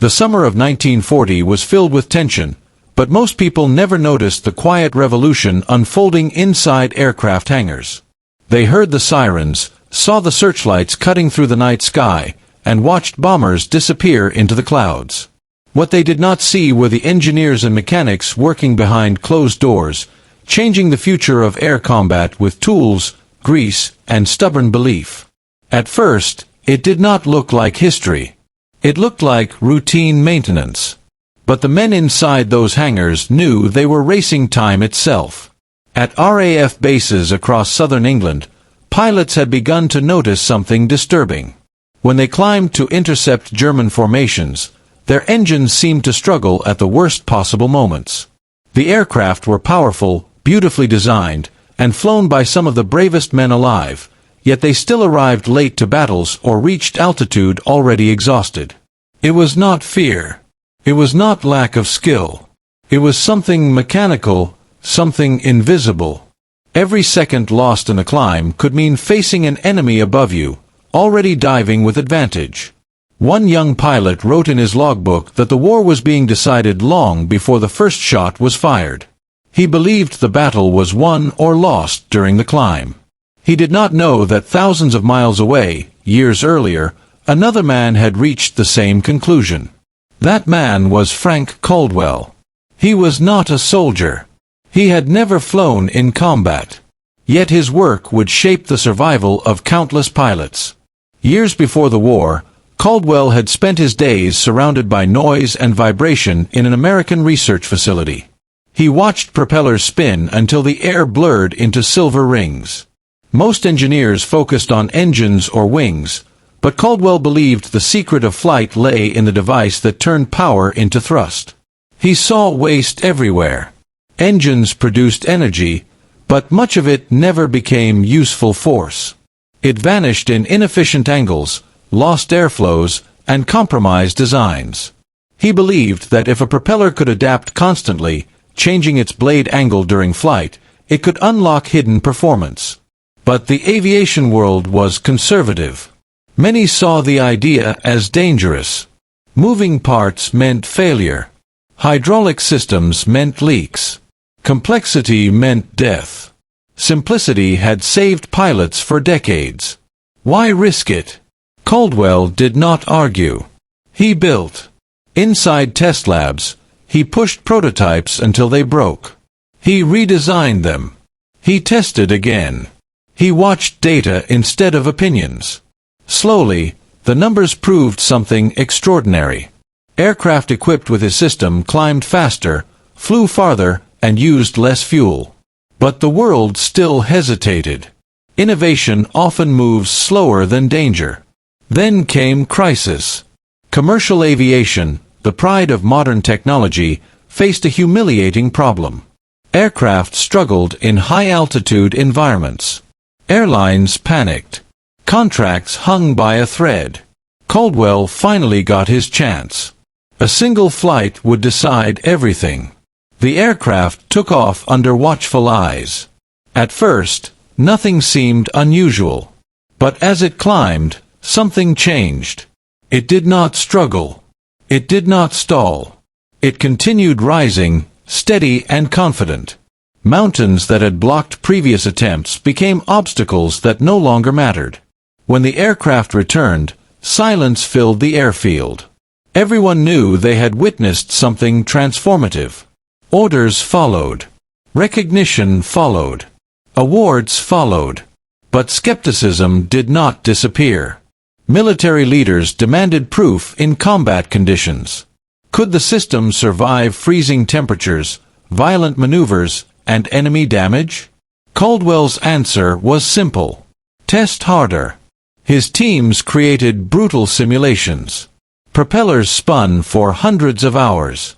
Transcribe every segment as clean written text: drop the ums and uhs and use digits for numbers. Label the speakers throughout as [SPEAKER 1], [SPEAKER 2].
[SPEAKER 1] The summer of 1940 was filled with tension, but most people never noticed the quiet revolution unfolding inside aircraft hangars. They heard the sirens, saw the searchlights cutting through the night sky, and watched bombers disappear into the clouds. What they did not see were the engineers and mechanics working behind closed doors, changing the future of air combat with tools, grease, and stubborn belief. At first, it did not look like history. It looked like routine maintenance. But the men inside those hangars knew they were racing time itself. At RAF bases across southern England, pilots had begun to notice something disturbing. When they climbed to intercept German formations, their engines seemed to struggle at the worst possible moments. The aircraft were powerful, beautifully designed, and flown by some of the bravest men alive, yet they still arrived late to battles or reached altitude already exhausted. It was not fear. It was not lack of skill. It was something mechanical, something invisible. Every second lost in a climb could mean facing an enemy above you, already diving with advantage. One young pilot wrote in his logbook that the war was being decided long before the first shot was fired. He believed the battle was won or lost during the climb. He did not know that thousands of miles away, years earlier, another man had reached the same conclusion. That man was Frank Caldwell. He was not a soldier. He had never flown in combat. Yet his work would shape the survival of countless pilots. Years before the war, Caldwell had spent his days surrounded by noise and vibration in an American research facility. He watched propellers spin until the air blurred into silver rings. Most engineers focused on engines or wings, but Caldwell believed the secret of flight lay in the device that turned power into thrust. He saw waste everywhere. Engines produced energy, but much of it never became useful force. It vanished in inefficient angles, lost airflows, and compromised designs. He believed that if a propeller could adapt constantly, changing its blade angle during flight, it could unlock hidden performance. But the aviation world was conservative. Many saw the idea as dangerous. Moving parts meant failure. Hydraulic systems meant leaks. Complexity meant death. Simplicity had saved pilots for decades. Why risk it? Caldwell did not argue. He built. Inside test labs, he pushed prototypes until they broke. He redesigned them. He tested again. He watched data instead of opinions. Slowly, the numbers proved something extraordinary. Aircraft equipped with his system climbed faster, flew farther, and used less fuel. But the world still hesitated. Innovation often moves slower than danger. Then came crisis. Commercial aviation, the pride of modern technology, faced a humiliating problem. Aircraft struggled in high-altitude environments. Airlines panicked. Contracts hung by a thread. Caldwell finally got his chance. A single flight would decide everything. The aircraft took off under watchful eyes. At first, nothing seemed unusual. But as it climbed, something changed. It did not struggle. It did not stall. It continued rising, steady and confident. Mountains that had blocked previous attempts became obstacles that no longer mattered. When the aircraft returned, silence filled the airfield. Everyone knew they had witnessed something transformative. Orders followed. Recognition followed. Awards followed. But skepticism did not disappear. Military leaders demanded proof in combat conditions. Could the system survive freezing temperatures, violent maneuvers, and enemy damage? Caldwell's answer was simple. Test harder. His teams created brutal simulations. Propellers spun for hundreds of hours.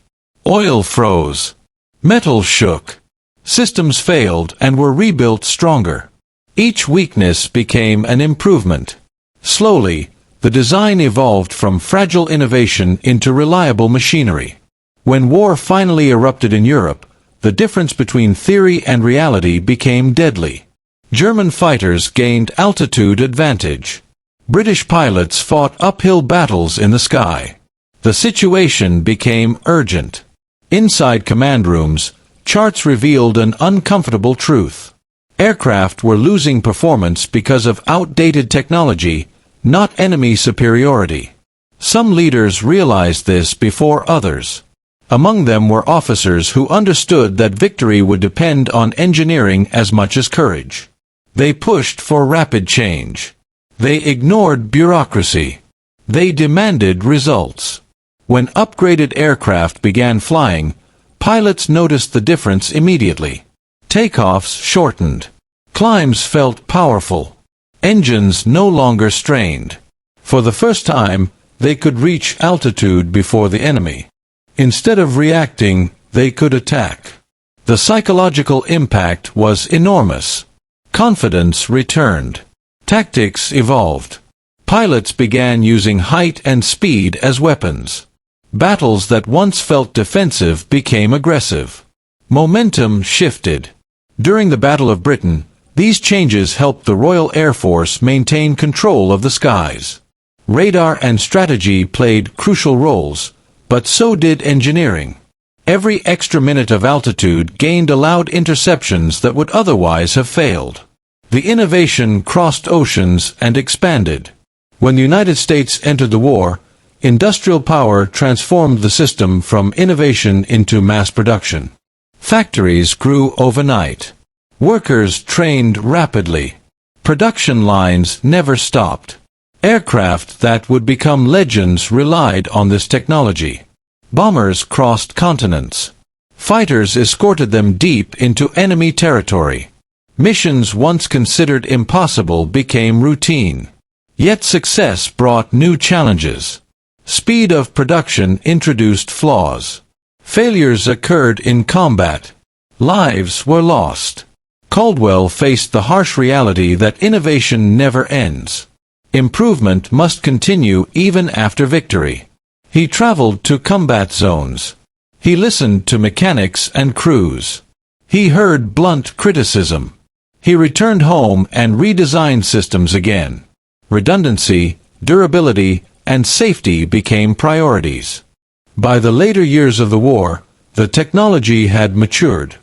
[SPEAKER 1] Oil froze. Metal shook. Systems failed and were rebuilt stronger. Each weakness became an improvement. Slowly, the design evolved from fragile innovation into reliable machinery. When war finally erupted in Europe, the difference between theory and reality became deadly. German fighters gained altitude advantage. British pilots fought uphill battles in the sky. The situation became urgent. Inside command rooms, charts revealed an uncomfortable truth. Aircraft were losing performance because of outdated technology, not enemy superiority. Some leaders realized this before others. Among them were officers who understood that victory would depend on engineering as much as courage. They pushed for rapid change. They ignored bureaucracy. They demanded results. When upgraded aircraft began flying, pilots noticed the difference immediately. Takeoffs shortened. Climbs felt powerful. Engines no longer strained. For the first time, they could reach altitude before the enemy. Instead of reacting, they could attack. The psychological impact was enormous. Confidence returned. Tactics evolved. Pilots began using height and speed as weapons. Battles that once felt defensive became aggressive. Momentum shifted. During the Battle of Britain, these changes helped the Royal Air Force maintain control of the skies. Radar and strategy played crucial roles, but so did engineering. Every extra minute of altitude gained allowed interceptions that would otherwise have failed. The innovation crossed oceans and expanded. When the United States entered the war, industrial power transformed the system from innovation into mass production. Factories grew overnight. Workers trained rapidly. Production lines never stopped. Aircraft that would become legends relied on this technology. Bombers crossed continents. Fighters escorted them deep into enemy territory. Missions once considered impossible became routine. Yet success brought new challenges. Speed of production introduced flaws. Failures occurred in combat. Lives were lost. Caldwell faced the harsh reality that innovation never ends. Improvement must continue even after victory. He traveled to combat zones. He listened to mechanics and crews. He heard blunt criticism. He returned home and redesigned systems again. Redundancy, durability, and safety became priorities. By the later years of the war, the technology had matured.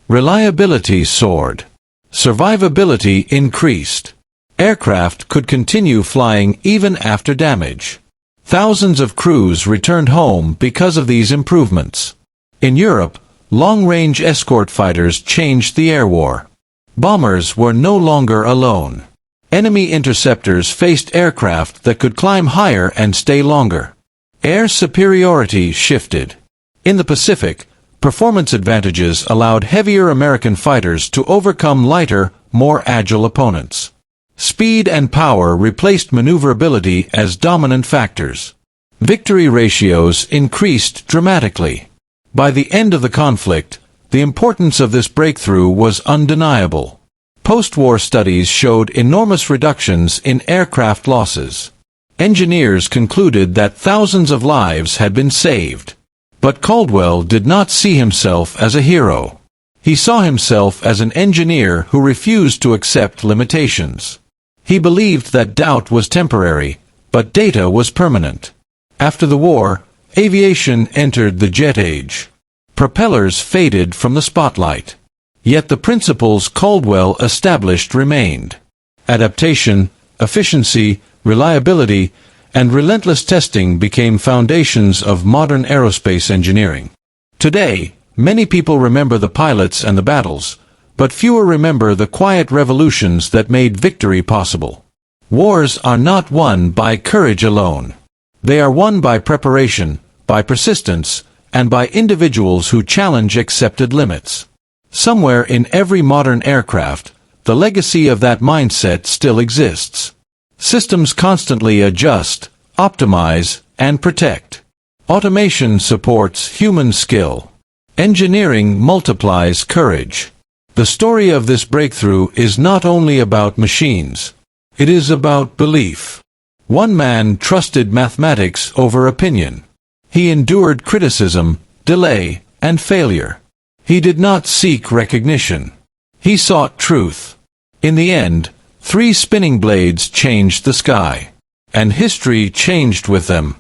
[SPEAKER 1] Reliability soared. Survivability increased. Aircraft could continue flying even after damage. Thousands of crews returned home because of these improvements. In Europe, long-range escort fighters changed the air war. Bombers were no longer alone. Enemy interceptors faced aircraft that could climb higher and stay longer. Air superiority shifted. In the Pacific, performance advantages allowed heavier American fighters to overcome lighter, more agile opponents. Speed and power replaced maneuverability as dominant factors. Victory ratios increased dramatically. By the end of the conflict, the importance of this breakthrough was undeniable. Post-war studies showed enormous reductions in aircraft losses. Engineers concluded that thousands of lives had been saved. But Caldwell did not see himself as a hero. He saw himself as an engineer who refused to accept limitations. He believed that doubt was temporary, but data was permanent. After the war, aviation entered the jet age. Propellers faded from the spotlight. Yet the principles Caldwell established remained. Adaptation, efficiency, reliability, and relentless testing became foundations of modern aerospace engineering. Today, many people remember the pilots and the battles, but fewer remember the quiet revolutions that made victory possible. Wars are not won by courage alone. They are won by preparation, by persistence, and by individuals who challenge accepted limits. Somewhere in every modern aircraft, the legacy of that mindset still exists. Systems constantly adjust, optimize, and protect. Automation supports human skill. Engineering multiplies courage. The story of this breakthrough is not only about machines. It is about belief. One man trusted mathematics over opinion. He endured criticism, delay, and failure. He did not seek recognition. He sought truth. In the end, 3 spinning blades changed the sky. And history changed with them.